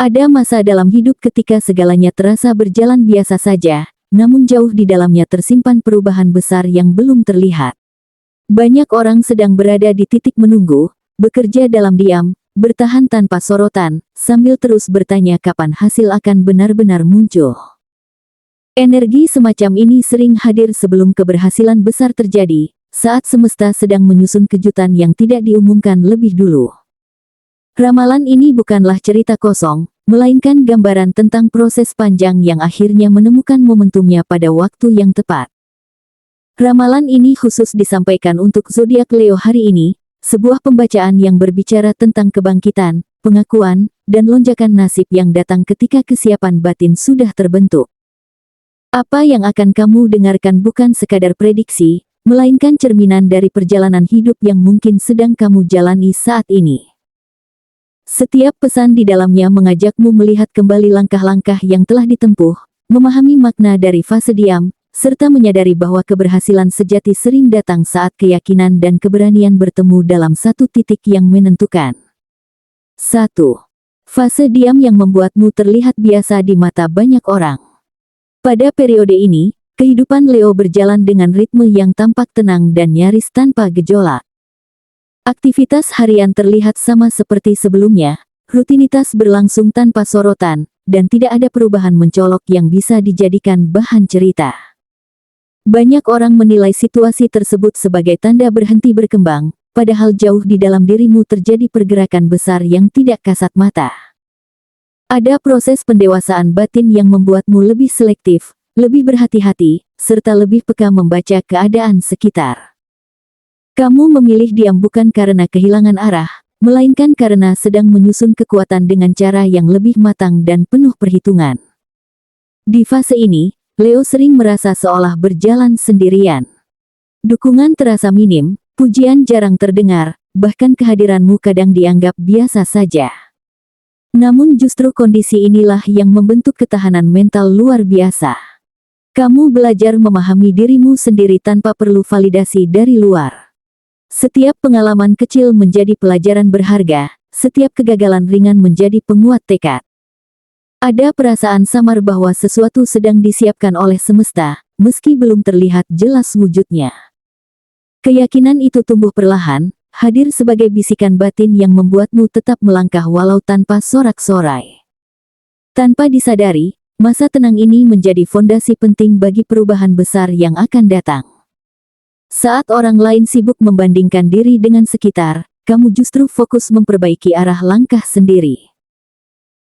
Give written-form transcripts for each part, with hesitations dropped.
Ada masa dalam hidup ketika segalanya terasa berjalan biasa saja, namun jauh di dalamnya tersimpan perubahan besar yang belum terlihat. Banyak orang sedang berada di titik menunggu, bekerja dalam diam, bertahan tanpa sorotan, sambil terus bertanya kapan hasil akan benar-benar muncul. Energi semacam ini sering hadir sebelum keberhasilan besar terjadi, saat semesta sedang menyusun kejutan yang tidak diumumkan lebih dulu. Ramalan ini bukanlah cerita kosong, melainkan gambaran tentang proses panjang yang akhirnya menemukan momentumnya pada waktu yang tepat. Ramalan ini khusus disampaikan untuk zodiak Leo hari ini, sebuah pembacaan yang berbicara tentang kebangkitan, pengakuan, dan lonjakan nasib yang datang ketika kesiapan batin sudah terbentuk. Apa yang akan kamu dengarkan bukan sekadar prediksi, melainkan cerminan dari perjalanan hidup yang mungkin sedang kamu jalani saat ini. Setiap pesan di dalamnya mengajakmu melihat kembali langkah-langkah yang telah ditempuh, memahami makna dari fase diam, serta menyadari bahwa keberhasilan sejati sering datang saat keyakinan dan keberanian bertemu dalam satu titik yang menentukan. 1. Fase diam yang membuatmu terlihat biasa di mata banyak orang. Pada periode ini, kehidupan Leo berjalan dengan ritme yang tampak tenang dan nyaris tanpa gejolak. Aktivitas harian terlihat sama seperti sebelumnya, rutinitas berlangsung tanpa sorotan, dan tidak ada perubahan mencolok yang bisa dijadikan bahan cerita. Banyak orang menilai situasi tersebut sebagai tanda berhenti berkembang, padahal jauh di dalam dirimu terjadi pergerakan besar yang tidak kasat mata. Ada proses pendewasaan batin yang membuatmu lebih selektif, lebih berhati-hati, serta lebih peka membaca keadaan sekitar. Kamu memilih diam bukan karena kehilangan arah, melainkan karena sedang menyusun kekuatan dengan cara yang lebih matang dan penuh perhitungan. Di fase ini, Leo sering merasa seolah berjalan sendirian. Dukungan terasa minim, pujian jarang terdengar, bahkan kehadiranmu kadang dianggap biasa saja. Namun justru kondisi inilah yang membentuk ketahanan mental luar biasa. Kamu belajar memahami dirimu sendiri tanpa perlu validasi dari luar. Setiap pengalaman kecil menjadi pelajaran berharga, setiap kegagalan ringan menjadi penguat tekad. Ada perasaan samar bahwa sesuatu sedang disiapkan oleh semesta, meski belum terlihat jelas wujudnya. Keyakinan itu tumbuh perlahan, hadir sebagai bisikan batin yang membuatmu tetap melangkah walau tanpa sorak-sorai. Tanpa disadari, masa tenang ini menjadi fondasi penting bagi perubahan besar yang akan datang. Saat orang lain sibuk membandingkan diri dengan sekitar, kamu justru fokus memperbaiki arah langkah sendiri.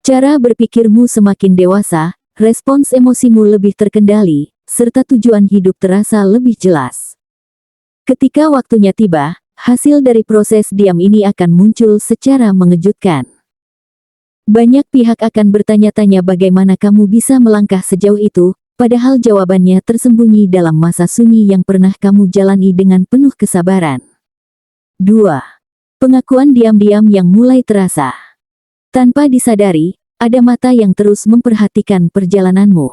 Cara berpikirmu semakin dewasa, respons emosimu lebih terkendali, serta tujuan hidup terasa lebih jelas. Ketika waktunya tiba, hasil dari proses diam ini akan muncul secara mengejutkan. Banyak pihak akan bertanya-tanya bagaimana kamu bisa melangkah sejauh itu, padahal jawabannya tersembunyi dalam masa sunyi yang pernah kamu jalani dengan penuh kesabaran. 2. Pengakuan diam-diam yang mulai terasa. Tanpa disadari, ada mata yang terus memperhatikan perjalananmu.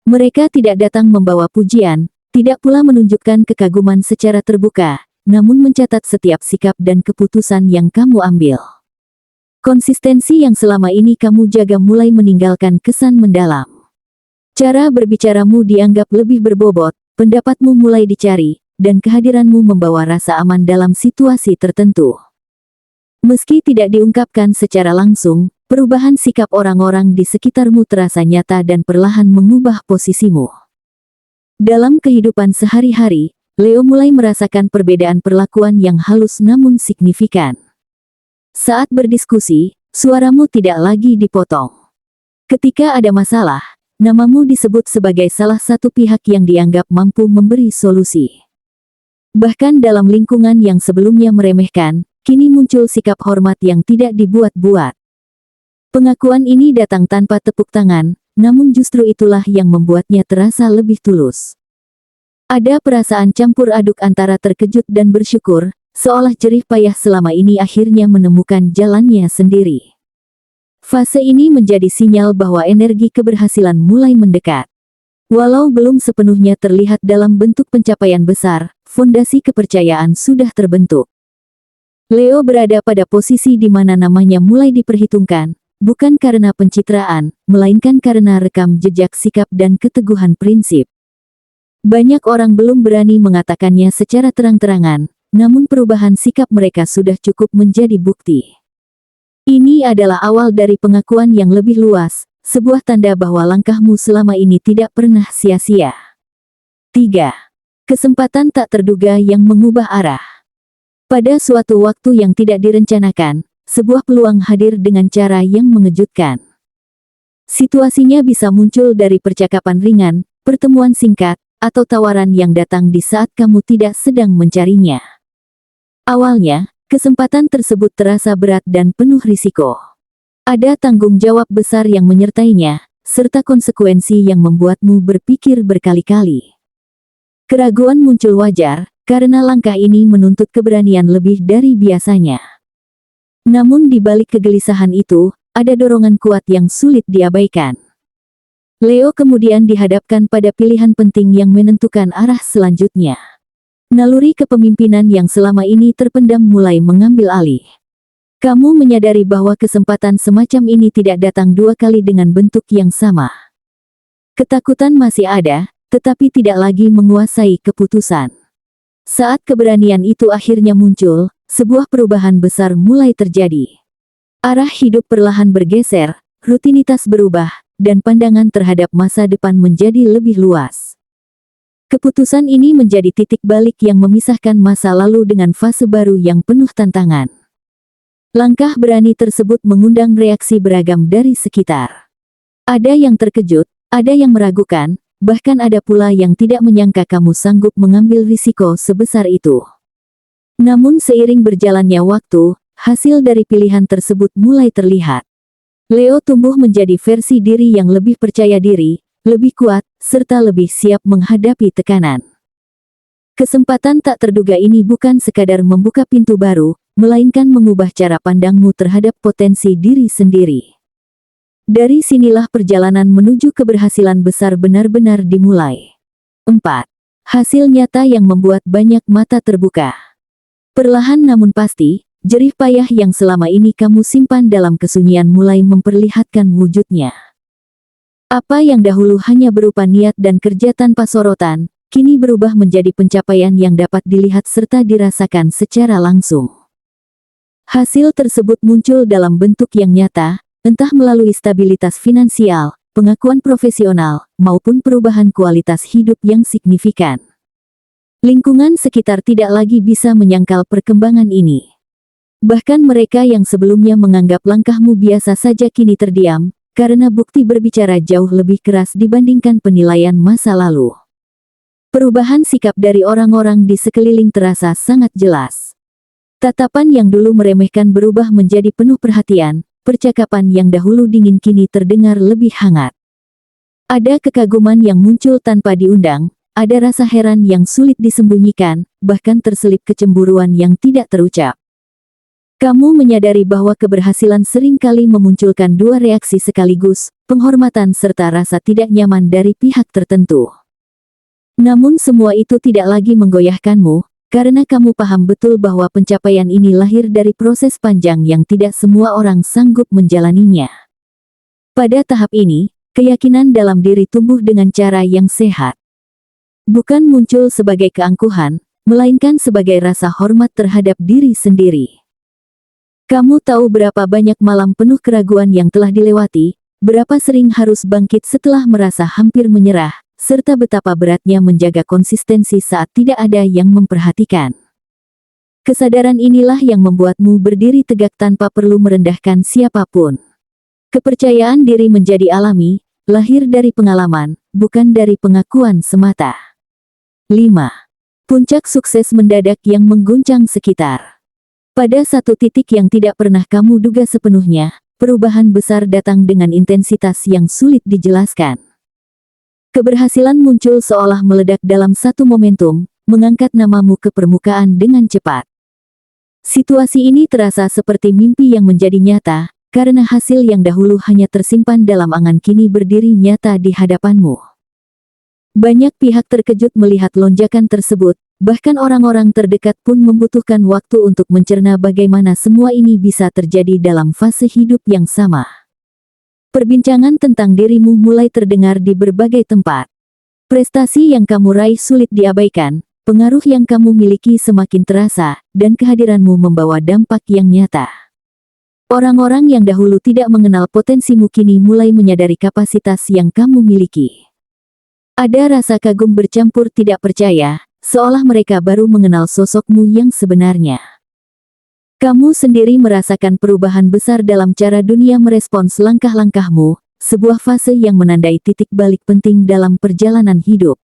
Mereka tidak datang membawa pujian, tidak pula menunjukkan kekaguman secara terbuka, namun mencatat setiap sikap dan keputusan yang kamu ambil. Konsistensi yang selama ini kamu jaga mulai meninggalkan kesan mendalam. Cara berbicaramu dianggap lebih berbobot, pendapatmu mulai dicari, dan kehadiranmu membawa rasa aman dalam situasi tertentu. Meski tidak diungkapkan secara langsung, perubahan sikap orang-orang di sekitarmu terasa nyata dan perlahan mengubah posisimu. Dalam kehidupan sehari-hari, Leo mulai merasakan perbedaan perlakuan yang halus namun signifikan. Saat berdiskusi, suaramu tidak lagi dipotong. Ketika ada masalah, namamu disebut sebagai salah satu pihak yang dianggap mampu memberi solusi. Bahkan dalam lingkungan yang sebelumnya meremehkan, kini muncul sikap hormat yang tidak dibuat-buat. Pengakuan ini datang tanpa tepuk tangan, namun justru itulah yang membuatnya terasa lebih tulus. Ada perasaan campur aduk antara terkejut dan bersyukur, seolah jerih payah selama ini akhirnya menemukan jalannya sendiri. Fase ini menjadi sinyal bahwa energi keberhasilan mulai mendekat. Walau belum sepenuhnya terlihat dalam bentuk pencapaian besar, fondasi kepercayaan sudah terbentuk. Leo berada pada posisi di mana namanya mulai diperhitungkan, bukan karena pencitraan, melainkan karena rekam jejak sikap dan keteguhan prinsip. Banyak orang belum berani mengatakannya secara terang-terangan, namun perubahan sikap mereka sudah cukup menjadi bukti. Ini adalah awal dari pengakuan yang lebih luas, sebuah tanda bahwa langkahmu selama ini tidak pernah sia-sia. 3. Kesempatan tak terduga yang mengubah arah. Pada suatu waktu yang tidak direncanakan, sebuah peluang hadir dengan cara yang mengejutkan. Situasinya bisa muncul dari percakapan ringan, pertemuan singkat, atau tawaran yang datang di saat kamu tidak sedang mencarinya. Awalnya, kesempatan tersebut terasa berat dan penuh risiko. Ada tanggung jawab besar yang menyertainya, serta konsekuensi yang membuatmu berpikir berkali-kali. Keraguan muncul wajar, karena langkah ini menuntut keberanian lebih dari biasanya. Namun di balik kegelisahan itu, ada dorongan kuat yang sulit diabaikan. Leo kemudian dihadapkan pada pilihan penting yang menentukan arah selanjutnya. Naluri kepemimpinan yang selama ini terpendam mulai mengambil alih. Kamu menyadari bahwa kesempatan semacam ini tidak datang dua kali dengan bentuk yang sama. Ketakutan masih ada, tetapi tidak lagi menguasai keputusan. Saat keberanian itu akhirnya muncul, sebuah perubahan besar mulai terjadi. Arah hidup perlahan bergeser, rutinitas berubah, dan pandangan terhadap masa depan menjadi lebih luas. Keputusan ini menjadi titik balik yang memisahkan masa lalu dengan fase baru yang penuh tantangan. Langkah berani tersebut mengundang reaksi beragam dari sekitar. Ada yang terkejut, ada yang meragukan, bahkan ada pula yang tidak menyangka kamu sanggup mengambil risiko sebesar itu. Namun seiring berjalannya waktu, hasil dari pilihan tersebut mulai terlihat. Leo tumbuh menjadi versi diri yang lebih percaya diri, lebih kuat, serta lebih siap menghadapi tekanan. Kesempatan tak terduga ini bukan sekadar membuka pintu baru, melainkan mengubah cara pandangmu terhadap potensi diri sendiri. Dari sinilah perjalanan menuju keberhasilan besar benar-benar dimulai. 4. Hasil nyata yang membuat banyak mata terbuka. Perlahan namun pasti, jerih payah yang selama ini kamu simpan dalam kesunyian mulai memperlihatkan wujudnya. Apa yang dahulu hanya berupa niat dan kerja tanpa sorotan, kini berubah menjadi pencapaian yang dapat dilihat serta dirasakan secara langsung. Hasil tersebut muncul dalam bentuk yang nyata, entah melalui stabilitas finansial, pengakuan profesional, maupun perubahan kualitas hidup yang signifikan. Lingkungan sekitar tidak lagi bisa menyangkal perkembangan ini. Bahkan mereka yang sebelumnya menganggap langkahmu biasa saja kini terdiam, karena bukti berbicara jauh lebih keras dibandingkan penilaian masa lalu. Perubahan sikap dari orang-orang di sekeliling terasa sangat jelas. Tatapan yang dulu meremehkan berubah menjadi penuh perhatian, percakapan yang dahulu dingin kini terdengar lebih hangat. Ada kekaguman yang muncul tanpa diundang, ada rasa heran yang sulit disembunyikan, bahkan terselip kecemburuan yang tidak terucap. Kamu menyadari bahwa keberhasilan seringkali memunculkan dua reaksi sekaligus, penghormatan serta rasa tidak nyaman dari pihak tertentu. Namun semua itu tidak lagi menggoyahkanmu, karena kamu paham betul bahwa pencapaian ini lahir dari proses panjang yang tidak semua orang sanggup menjalaninya. Pada tahap ini, keyakinan dalam diri tumbuh dengan cara yang sehat. Bukan muncul sebagai keangkuhan, melainkan sebagai rasa hormat terhadap diri sendiri. Kamu tahu berapa banyak malam penuh keraguan yang telah dilewati, berapa sering harus bangkit setelah merasa hampir menyerah, serta betapa beratnya menjaga konsistensi saat tidak ada yang memperhatikan. Kesadaran inilah yang membuatmu berdiri tegak tanpa perlu merendahkan siapapun. Kepercayaan diri menjadi alami, lahir dari pengalaman, bukan dari pengakuan semata. 5. Puncak sukses mendadak yang mengguncang sekitar. Pada satu titik yang tidak pernah kamu duga sepenuhnya, perubahan besar datang dengan intensitas yang sulit dijelaskan. Keberhasilan muncul seolah meledak dalam satu momentum, mengangkat namamu ke permukaan dengan cepat. Situasi ini terasa seperti mimpi yang menjadi nyata, karena hasil yang dahulu hanya tersimpan dalam angan kini berdiri nyata di hadapanmu. Banyak pihak terkejut melihat lonjakan tersebut, bahkan orang-orang terdekat pun membutuhkan waktu untuk mencerna bagaimana semua ini bisa terjadi dalam fase hidup yang sama. Perbincangan tentang dirimu mulai terdengar di berbagai tempat. Prestasi yang kamu raih sulit diabaikan, pengaruh yang kamu miliki semakin terasa, dan kehadiranmu membawa dampak yang nyata. Orang-orang yang dahulu tidak mengenal potensimu kini mulai menyadari kapasitas yang kamu miliki. Ada rasa kagum bercampur tidak percaya, seolah mereka baru mengenal sosokmu yang sebenarnya. Kamu sendiri merasakan perubahan besar dalam cara dunia merespons langkah-langkahmu, sebuah fase yang menandai titik balik penting dalam perjalanan hidup.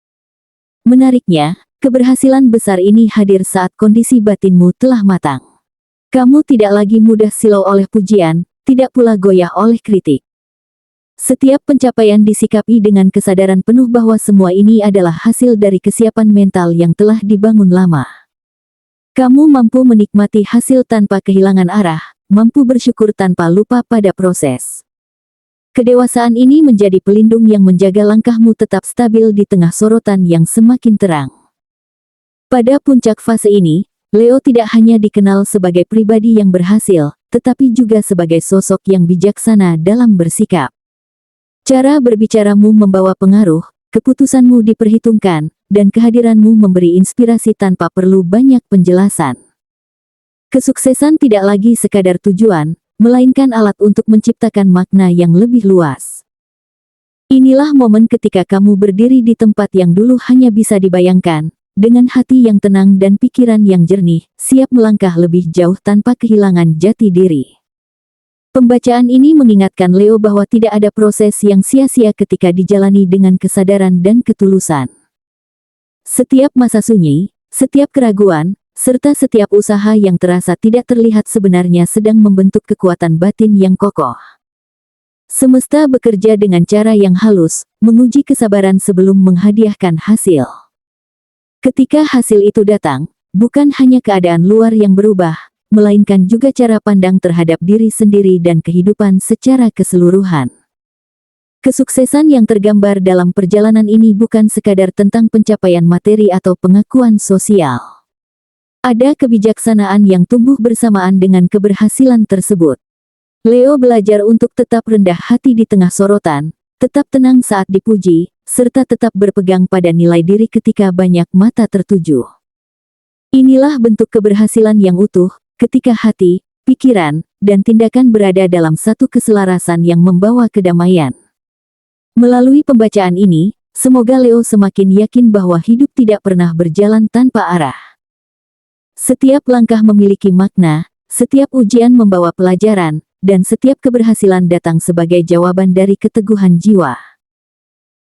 Menariknya, keberhasilan besar ini hadir saat kondisi batinmu telah matang. Kamu tidak lagi mudah silau oleh pujian, tidak pula goyah oleh kritik. Setiap pencapaian disikapi dengan kesadaran penuh bahwa semua ini adalah hasil dari kesiapan mental yang telah dibangun lama. Kamu mampu menikmati hasil tanpa kehilangan arah, mampu bersyukur tanpa lupa pada proses. Kedewasaan ini menjadi pelindung yang menjaga langkahmu tetap stabil di tengah sorotan yang semakin terang. Pada puncak fase ini, Leo tidak hanya dikenal sebagai pribadi yang berhasil, tetapi juga sebagai sosok yang bijaksana dalam bersikap. Cara berbicaramu membawa pengaruh, keputusanmu diperhitungkan, dan kehadiranmu memberi inspirasi tanpa perlu banyak penjelasan. Kesuksesan tidak lagi sekadar tujuan, melainkan alat untuk menciptakan makna yang lebih luas. Inilah momen ketika kamu berdiri di tempat yang dulu hanya bisa dibayangkan, dengan hati yang tenang dan pikiran yang jernih, siap melangkah lebih jauh tanpa kehilangan jati diri. Pembacaan ini mengingatkan Leo bahwa tidak ada proses yang sia-sia ketika dijalani dengan kesadaran dan ketulusan. Setiap masa sunyi, setiap keraguan, serta setiap usaha yang terasa tidak terlihat sebenarnya sedang membentuk kekuatan batin yang kokoh. Semesta bekerja dengan cara yang halus, menguji kesabaran sebelum menghadiahkan hasil. Ketika hasil itu datang, bukan hanya keadaan luar yang berubah, melainkan juga cara pandang terhadap diri sendiri dan kehidupan secara keseluruhan. Kesuksesan yang tergambar dalam perjalanan ini bukan sekadar tentang pencapaian materi atau pengakuan sosial. Ada kebijaksanaan yang tumbuh bersamaan dengan keberhasilan tersebut. Leo belajar untuk tetap rendah hati di tengah sorotan, tetap tenang saat dipuji, serta tetap berpegang pada nilai diri ketika banyak mata tertuju. Inilah bentuk keberhasilan yang utuh, ketika hati, pikiran, dan tindakan berada dalam satu keselarasan yang membawa kedamaian. Melalui pembacaan ini, semoga Leo semakin yakin bahwa hidup tidak pernah berjalan tanpa arah. Setiap langkah memiliki makna, setiap ujian membawa pelajaran, dan setiap keberhasilan datang sebagai jawaban dari keteguhan jiwa.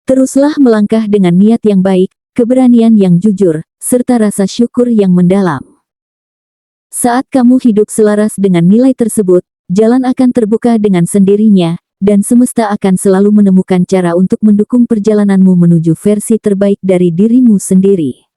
Teruslah melangkah dengan niat yang baik, keberanian yang jujur, serta rasa syukur yang mendalam. Saat kamu hidup selaras dengan nilai tersebut, jalan akan terbuka dengan sendirinya, dan semesta akan selalu menemukan cara untuk mendukung perjalananmu menuju versi terbaik dari dirimu sendiri.